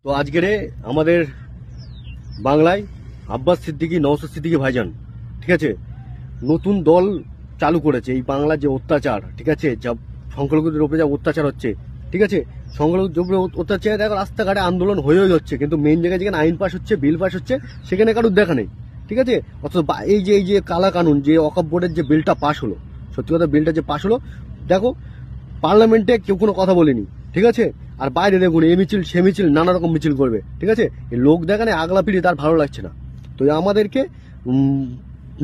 তো আজকের আমাদের বাংলায় আব্বাস সিদ্দিকী নওশাদ সিদ্দিকী ভাইজান, ঠিক আছে, নতুন দল চালু করেছে। এই বাংলার যে অত্যাচার, ঠিক আছে, যা সংখ্যালঘুদের উপরে যা অত্যাচার হচ্ছে, ঠিক আছে, সংখ্যালঘুদের উপরে অত্যাচার দেখো রাস্তাঘাটে আন্দোলন হয়েই হচ্ছে, কিন্তু মেইন জায়গায় যেখানে আইন পাস হচ্ছে, বিল পাস হচ্ছে, সেখানে কারোর দেখা নেই, ঠিক আছে। অথচ এই যে কালা কানুন, যে ওয়াকফ বোর্ডের যে বিলটা পাস হলো, সত্যি কথা বিলটা যে পাস হলো, দেখো পার্লামেন্টে কেউ কোনো কথা বলেনি, ঠিক আছে। আর বাইরে দেখুন এ মিছিল সে মিছিল নানা রকম মিছিল করবে, ঠিক আছে। এই লোক দেখানে আগলা পিড়ি তার ভালো লাগছে না। তো আমাদেরকে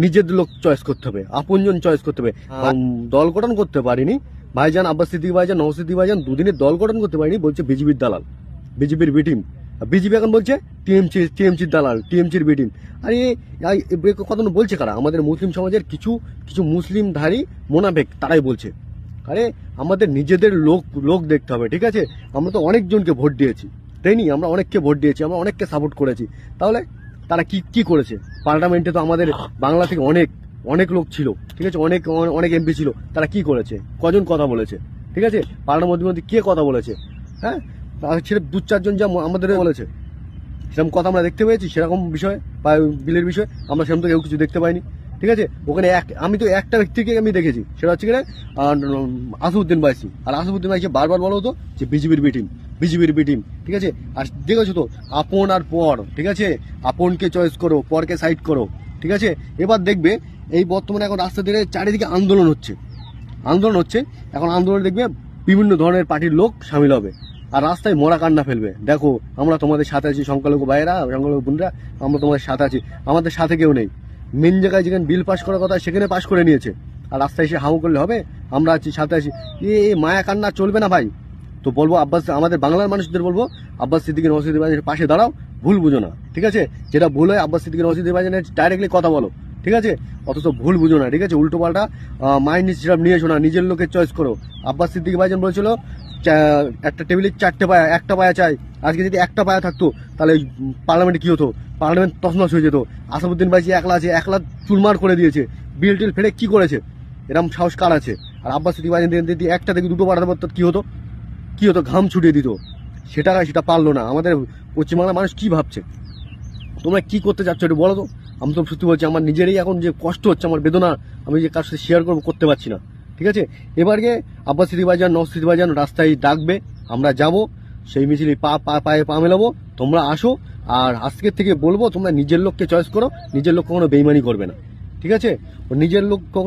নিজের লোক চয়েস করতে হবে, আপনজন চয়েস করতে হবে। দল গঠন করতে পারিনি ভাইজান, আব্বাস সিদ্দিকী ভাইজান, নওশাদ সিদ্দিকী ভাইজান দুদিনের দল গঠন করতে পারিনি, বলছে বিজেপির দালাল, বিজেপির বি টিম। বিজেপি এখন বলছে টিএমসির দালাল, টিএমসির বি টিম। আর এই কথা বলছে কারা? আমাদের মুসলিম সমাজের কিছু কিছু মুসলিমধারী মোনাফেক, তারাই বলছে। আরে আমাদের নিজেদের লোক দেখতে হবে, ঠিক আছে। আমরা তো অনেকজনকে ভোট দিয়েছি, তাই নি? আমরা অনেককে ভোট দিয়েছি, আমরা অনেককে সাপোর্ট করেছি। তাহলে তারা কি করেছে? পার্লামেন্টে তো আমাদের বাংলা থেকে অনেক লোক ছিল, ঠিক আছে, অনেক এমপি ছিল। তারা কি করেছে? কজন কথা বলেছে, ঠিক আছে? পার্লামেন্টের মধ্যে কে কথা বলেছে? হ্যাঁ, ছেলে দু চারজন যা আমাদের বলেছে, সেরকম কথা আমরা দেখতে পেয়েছি? সেরকম বিষয় বা বিলের বিষয় আমরা সেরকম তো কেউ কিছু দেখতে পাইনি, ঠিক আছে। ওখানে আমি তো একটা ব্যক্তিকে আমি দেখেছি, সেটা হচ্ছে কিনা আসাদুদ্দিন বাইসি। আর আসাদুদ্দিন বাইসি বারবার বলো তো যে বিজেপির বি টিম, বিজেপির বি টিম, ঠিক আছে। আর দেখেছো তো আপন আর পর, ঠিক আছে, আপনকে চয়েস করো, পরকে সাইড করো, ঠিক আছে। এবার দেখবে এই বর্তমানে এখন রাস্তা দিয়ে চারিদিকে আন্দোলন হচ্ছে, এখন আন্দোলন দেখবে বিভিন্ন ধরনের পার্টির লোক সামিল হবে আর রাস্তায় মরা কান্না ফেলবে। দেখো আমরা তোমাদের সাথে আছি, সংখ্যালঘু ভাইয়েরা, সংখ্যালঘু বোনরা, আমরা তোমাদের সাথে আছি। আমাদের সাথে কেউ নেই। মেন জায়গায় যেখানে বিল পাস করার কথা সেখানে পাস করে নিয়েছে, আর রাস্তায় এসে হাউ করলে হবে আমরা আছি, সাথে আছি। মায়া কান্না চলবে না ভাই। তো বলবো আমাদের বাংলার মানুষদের বলবো, আব্বাস সিদ্দিকী নওশাদ সিদ্দিকী ভাইজানের পাশে দাঁড়াও, ভুল বুঝো না, ঠিক আছে। যেটা ভুল হয় আব্বাস সিদ্দিকী নওশাদ সিদ্দিকী ভাইজানের ডাইরেক্টলি কথা বলো, ঠিক আছে। অথচ ভুল বুঝো না, ঠিক আছে। উল্টো পাল্টা মাইন্ড হিসাব নিয়ে এসো না, নিজের লোকের চয়েস করো। আব্বাস সিদ্দিকী ভাইজান বলেছিল একটা টেবিলে 4টে পায়া, একটা পায়া চাই। আজকে যদি একটা পায়া থাকতো তাহলে পার্লামেন্টে কি হতো? পার্লামেন্ট তছনছ হয়ে যেত। আসাদুদ্দিন বাইজি একলা আছে, একলা চুরমার করে দিয়েছে, বিল টিল ফেলে কি করেছে? এরকম সাহস কার আছে? আর আব্বাস সিদ্দিকী ভাইজান যদি একটা থেকে দুটো পাঠাতে পারতো কি হতো? ঘাম ছুটিয়ে দিত। সেটা পারলো না। আমাদের পশ্চিমবাংলার মানুষ কি ভাবছে? তোমরা কি করতে চাচ্ছ একটু বলো তো। আমি তো সত্যি বলছি, আমার নিজেরই এখন যে কষ্ট হচ্ছে, আমার বেদনা, আমি যে কার সাথে শেয়ার করতে পারছি না, ঠিক আছে। এবারকে আব্বাস সিদ্দিকী ভাইজান, নওশাদ সিদ্দিকী ভাইজান রাস্তায় ডাকবে, আমরা যাব, সেই মিছিলে পায়ে পা মেলাবো, তোমরা আসো। আর আজকের থেকে বলবো তোমরা নিজের লোককে চয়েস করো, নিজের লোক কখনো বেইমানি করবে না, ঠিক আছে। নিজের লোক কখনো